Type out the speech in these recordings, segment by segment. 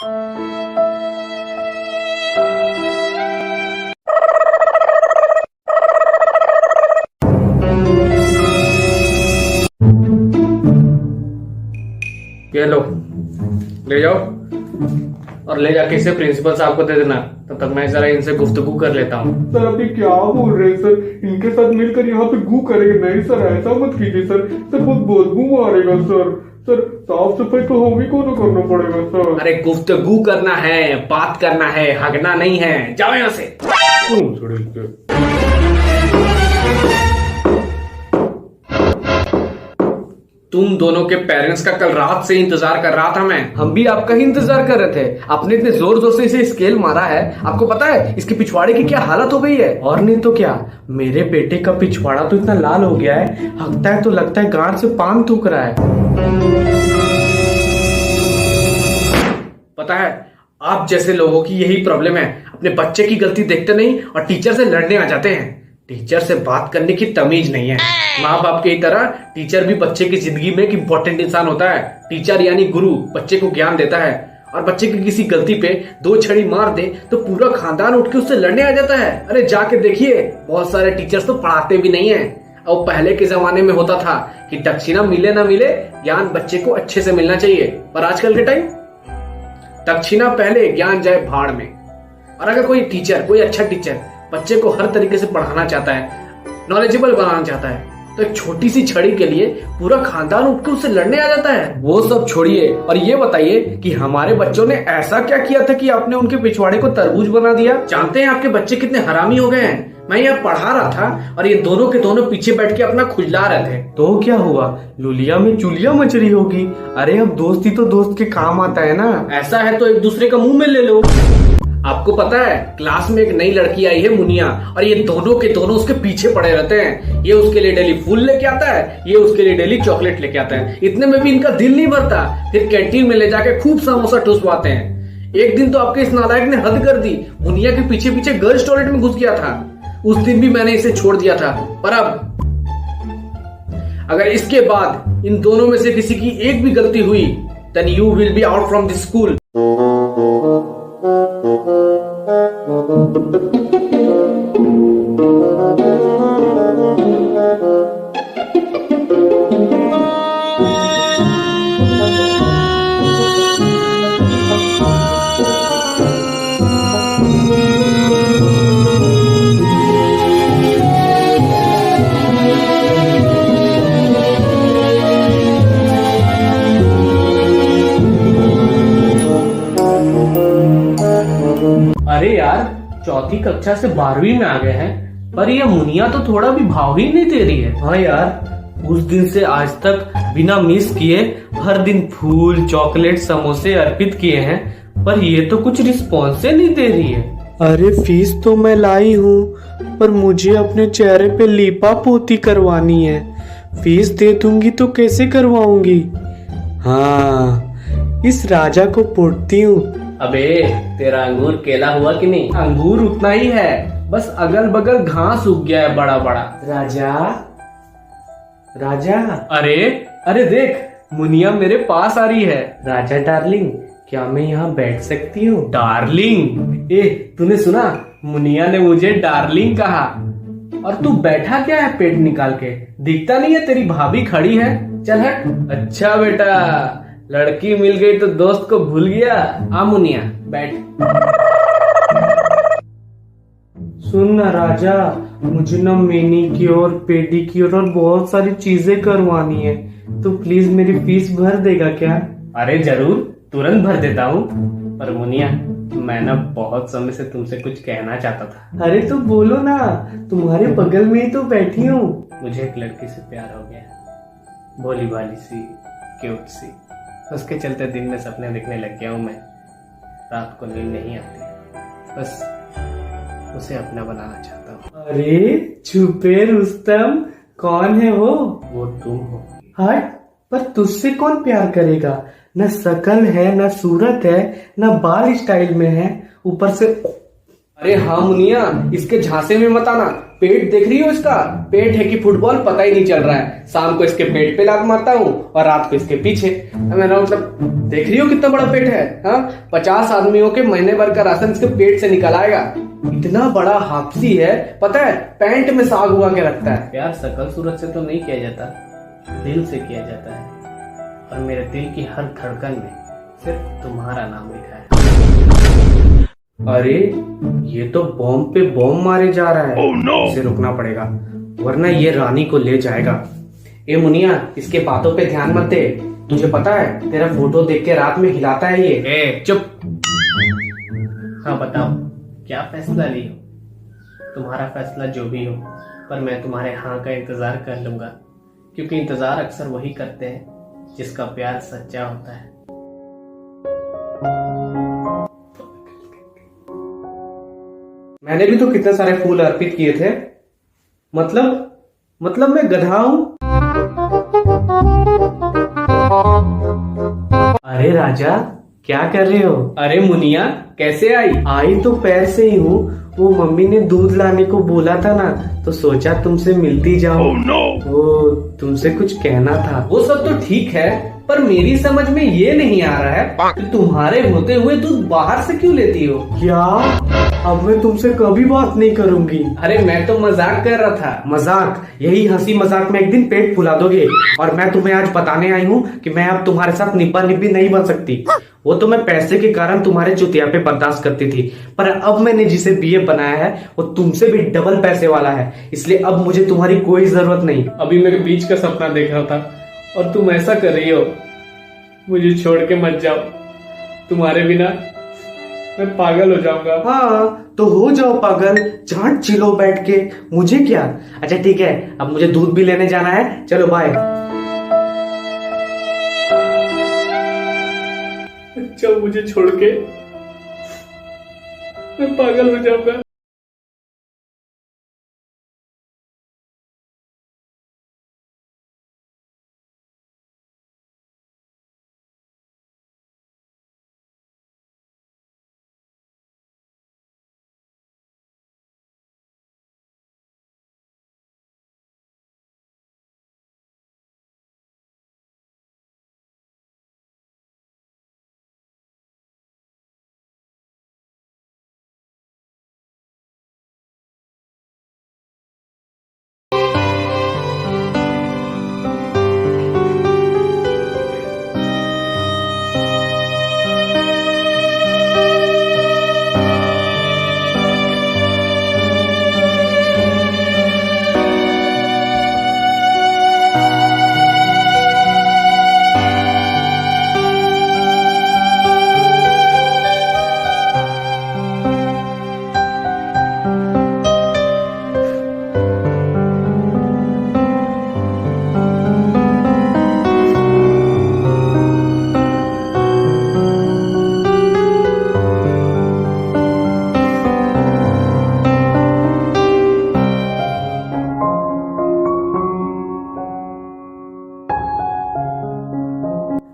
ये लो, ले जाओ और ले जाके इसे प्रिंसिपल साहब को दे देना। तब तक मैं जरा इनसे गुफ्तगू कर लेता हूँ। सर अभी क्या बोल रहे हैं सर? इनके साथ मिलकर यहाँ पे गू करेंगे? नहीं सर, ऐसा मत कीजिए सर। सर बहुत बदबू मारेगा सर। सर साफ सफाई तो हम ही को ना करना पड़ेगा सर। अरे गुफ्तगू करना है, बात करना है, हगना नहीं है। जाओ यहाँ से। तुम दोनों के पेरेंट्स का कल रात से इंतजार कर रहा था मैं। हम भी आपका ही इंतजार कर रहे थे। आपने इतने जोर जोर से इसे स्केल मारा है, आपको पता है इसके पिछवाड़े की क्या हालत हो गई है? और नहीं तो क्या, मेरे बेटे का पिछवाड़ा तो इतना लाल हो गया है, हकता है तो लगता है गांठ से पान थूक रहा है। पता है, आप जैसे लोगों की यही प्रॉब्लम है। अपने बच्चे की गलती देखते नहीं और टीचर से लड़ने आ जाते हैं। टीचर से बात करने की तमीज नहीं है। माँ बाप की तरह टीचर भी बच्चे की जिंदगी में एक इंपॉर्टेंट इंसान होता है। टीचर यानी गुरु बच्चे को ज्ञान देता है, और बच्चे की किसी गलती पे दो छड़ी मार दे तो पूरा खानदान उठ के उससे लड़ने आ जाता है। अरे जाके देखिए, बहुत सारे टीचर्स तो पढ़ाते भी नहीं है। और पहले के जमाने में होता था कि दक्षिणा मिले ना मिले, ज्ञान बच्चे को अच्छे से मिलना चाहिए। पर आजकल के टाइम दक्षिणा पहले, ज्ञान जाए भाड़ में। और अगर कोई टीचर, कोई अच्छा टीचर बच्चे को हर तरीके से पढ़ाना चाहता है, नॉलेजेबल बनाना चाहता है, तो एक छोटी सी छड़ी के लिए पूरा खानदान उठ के उससे लड़ने आ जाता है। वो सब छोड़िए और ये बताइए कि हमारे बच्चों ने ऐसा क्या किया था कि आपने उनके पिछवाड़े को तरबूज बना दिया? जानते हैं आपके बच्चे कितने हरामी हो गए हैं? मैं यहाँ पढ़ा रहा था और ये दोनों के दोनों पीछे बैठ के अपना खुजला रहे थे। तो क्या हुआ, लुलिया में चुलिया मच रही होगी। अरे अब दोस्ती तो दोस्त के काम आता है ना। ऐसा है तो एक दूसरे का मुंह में ले लो। आपको पता है, क्लास में एक नई लड़की आई है मुनिया, और ये दोनों के दोनों उसके पीछे पड़े रहते हैं। ये उसके लिए डेली फूल लेके आता है, ये उसके लिए डेली चॉकलेट लेके आता है। इतने में भी इनका दिल नहीं भरता, फिर कैंटीन में ले जाके खूब समोसा ठुसवाते हैं। एक दिन तो आपके इस नालायक ने हद कर दी, मुनिया के पीछे पीछे गर्ल्स टॉयलेट में घुस गया था। उस दिन भी मैंने इसे छोड़ दिया था। पर अब अगर इसके बाद इन दोनों में से किसी की एक भी गलती हुई, then you will be out from this school. अरे यार, चौथी कक्षा से 12वीं में आ गए हैं, पर ये मुनिया तो थोड़ा भी भाव ही नहीं दे रही है। हाँ यार, उस दिन से आज तक बिना मिस किए हर दिन फूल, चॉकलेट, समोसे अर्पित किए हैं, पर ये तो कुछ रिस्पॉन्स नहीं दे रही है। अरे फीस तो मैं लाई हूँ, पर मुझे अपने चेहरे पे लीपा पोती करवानी है। फीस दे दूंगी तो कैसे करवाऊंगी? हाँ, इस राजा को पोतती हूँ। अबे, तेरा अंगूर केला हुआ कि नहीं? अंगूर उतना ही है, बस अगल बगल घास उग गया है बड़ा बड़ा। राजा, राजा। अरे अरे देख, मुनिया मेरे पास आ रही है। राजा डार्लिंग, क्या मैं यहाँ बैठ सकती हूँ? डार्लिंग? तूने सुना, मुनिया ने मुझे डार्लिंग कहा। और तू बैठा क्या है पेट निकाल के? दिखता नहीं है तेरी भाभी खड़ी है? चल हट। अच्छा बेटा, लड़की मिल गई तो दोस्त को भूल गया। आ मुनिया, बैठ। सुन ना राजा, मुझे ना मैनीक्योर, पेडिक्योर और बहुत सारी चीजें करवानी है, तो प्लीज मेरी फीस भर देगा क्या? अरे जरूर, तुरंत भर देता हूँ। पर मुनिया, मैं ना बहुत समय से तुमसे कुछ कहना चाहता था। अरे तो बोलो ना, तुम्हारे बगल में ही तो बैठी हूँ। मुझे एक लड़की से प्यार हो गया, भोली भाली सी, क्यूट सी। उसके चलते दिन में सपने देखने लग गया हूँ मैं। रात को नींद नहीं आती, बस उसे अपना बनाना चाहता हूँ। अरे छुपे रुस्तम, कौन है वो? वो तुम हो। हट, पर तुझसे कौन प्यार करेगा? न शकल है, न सूरत है, न बाल स्टाइल में है, ऊपर से अरे हाँ मुनिया, इसके झांसे में मत आना। पेट देख रही हो इसका? पेट है कि फुटबॉल पता ही नहीं चल रहा है। शाम को इसके पेट पे लात मारता हूँ और रात को इसके पीछे। मेरा मतलब देख रही हो कितना बड़ा पेट है? हाँ, 50 आदमियों के महीने भर का राशन इसके पेट से निकल आएगा। इतना बड़ा हाफसी है, पता है पैंट में साग हुआ के रखता है। प्यार शकल सूरत से तो नहीं किया जाता, दिल से किया जाता है। और मेरे दिल की हर धड़कन में सिर्फ तुम्हारा नाम लिखा है। अरे ये तो बॉम्ब पे बॉम्ब मारे जा रहा है। इसे रुकना पड़ेगा वरना ये रानी को ले जाएगा। ए मुनिया, इसके बातों पे ध्यान मत दे। तुझे पता है तेरा फोटो देख के रात में हिलाता है ये। ए चुप। हाँ बताओ, क्या फैसला ली हो? तुम्हारा फैसला जो भी हो, पर मैं तुम्हारे हाँ का इंतजार कर लूंगा, क्योंकि इंतजार अक्सर वही करते हैं जिसका प्यार सच्चा होता है। मैंने भी तो कितने सारे फूल अर्पित किए थे। मतलब मैं गधा हूं? अरे राजा, क्या कर रहे हो? अरे मुनिया, कैसे आई? आई तो पैर से ही हूँ। वो मम्मी ने दूध लाने को बोला था ना, तो सोचा तुमसे मिलती जाऊं। वो तुमसे कुछ कहना था। वो सब तो ठीक है, पर मेरी समझ में ये नहीं आ रहा है कि तुम्हारे होते हुए दूध बाहर से क्यों लेती हो? क्या? अब मैं तुमसे कभी बात नहीं करूंगी। अरे मैं तो मजाक कर रहा था। मजाक? यही हंसी मजाक में एक दिन पेट फुला दोगे। और मैं तुम्हें आज बताने आई हूँ कि मैं अब तुम्हारे साथ निब्बा निब्बी नहीं बन सकती। वो तो मैं पैसे के कारण तुम्हारे चुतिया पे बर्दाश्त करती थी, पर अब मैंने जिसे बीए बनाया है वो तुमसे भी डबल पैसे वाला है, इसलिए अब मुझे तुम्हारी कोई जरूरत नहीं। अभी मेरे बीच का सपना देख रहा था और तुम ऐसा कर रही हो। मुझे छोड़ के मत जाओ, तुम्हारे बिना मैं पागल हो जाऊंगा। हाँ तो हो जाओ पागल, चाट चिलो बैठ के, मुझे क्या। अच्छा ठीक है, अब मुझे दूध भी लेने जाना है, चलो बाय। अच्छा, मुझे छोड़ के मैं पागल हो जाऊंगा।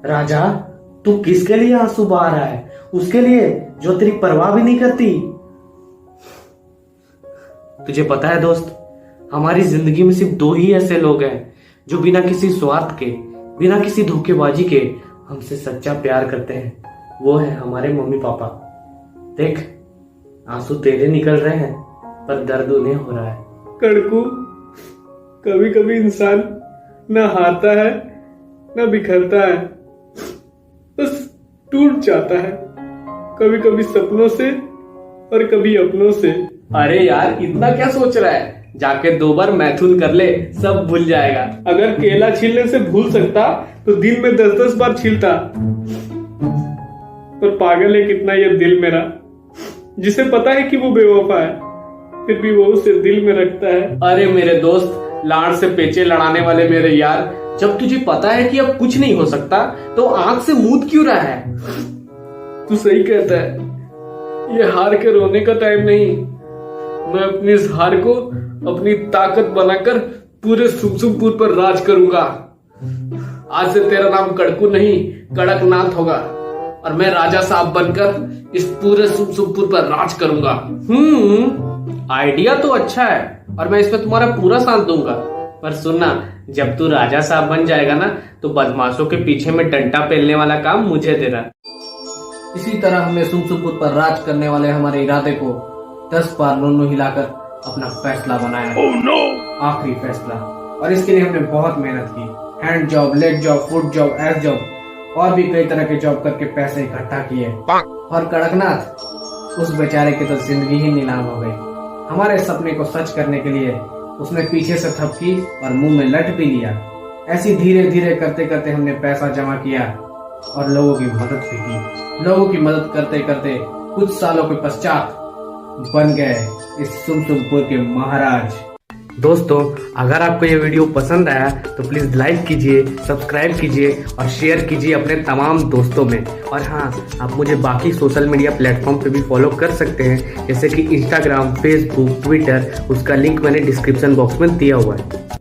राजा, तू किसके लिए आंसू बहा रहा है? उसके लिए जो तेरी परवाह भी नहीं करती। तुझे पता है दोस्त, हमारी जिंदगी में सिर्फ दो ही ऐसे लोग हैं जो बिना किसी स्वार्थ के, बिना किसी धोखेबाजी के हमसे सच्चा प्यार करते हैं। वो है हमारे मम्मी पापा। देख, आंसू तेरे निकल रहे हैं, पर दर्द उन्हें हो रहा है। कड़कू, कभी कभी इंसान न हारता है न बिखरता है, बस टूट जाता है, कभी कभी सपनों से और कभी अपनों से। अरे यार, इतना क्या सोच रहा है? जाके 2 बार मैथुन कर ले, सब भूल जाएगा। अगर केला छीलने से भूल सकता तो दिन में 10-10 बार छीलता। पर पागल है कितना ये दिल मेरा, जिसे पता है कि वो बेवफा है, फिर भी वो उसे दिल में रखता है। अरे मेरे दोस्त, लाड़ से पेचे लड़ाने वाले मेरे यार, जब तुझे पता है कि अब कुछ नहीं हो सकता तो आंख से मूत क्यों रहा है? तू सही कहता है, ये हार के रोने का टाइम नहीं। मैं अपनी इस हार को अपनी ताकत बनाकर पूरे सुमसुमपुर पर राज करूंगा। आज से तेरा नाम कड़कू नहीं, कड़कनाथ होगा। और मैं राजा साहब बनकर इस पूरे सुमसुमपुर पर राज करूंगा। आइडिया तो अच्छा है और मैं इसमें तुम्हारा पूरा साथ दूंगा, पर सुनना, जब तू राजा साहब बन जाएगा ना तो बदमाशों के पीछे में डंडा पेलने वाला काम मुझे देना। इसी तरह हमने सुमसुमपुर पर राज करने वाले हमारे इरादे को 10 बार नोनो हिलाकर अपना फैसला बनाया। आखिरी फैसला। और इसके लिए हमने बहुत मेहनत की, hand job, leg job, foot job, S job और भी कई तरह के जॉब करके पैसे इकट्ठा किए। और कड़कनाथ, उस बेचारे की तो जिंदगी ही नीलाम हो गई। हमारे सपने को सच करने के लिए उसने पीछे से थपकी और मुंह में लट भी लिया। ऐसी धीरे धीरे करते करते हमने पैसा जमा किया और लोगों की मदद भी की। लोगों की मदद करते करते कुछ सालों के पश्चात बन गए इस सुमसुमपुर के महाराज। दोस्तों, अगर आपको ये वीडियो पसंद आया तो प्लीज लाइक कीजिए, सब्सक्राइब कीजिए और शेयर कीजिए अपने तमाम दोस्तों में। और हाँ, आप मुझे बाकी सोशल मीडिया प्लेटफॉर्म पे भी फॉलो कर सकते हैं, जैसे कि इंस्टाग्राम, फेसबुक, ट्विटर। उसका लिंक मैंने डिस्क्रिप्शन बॉक्स में दिया हुआ है।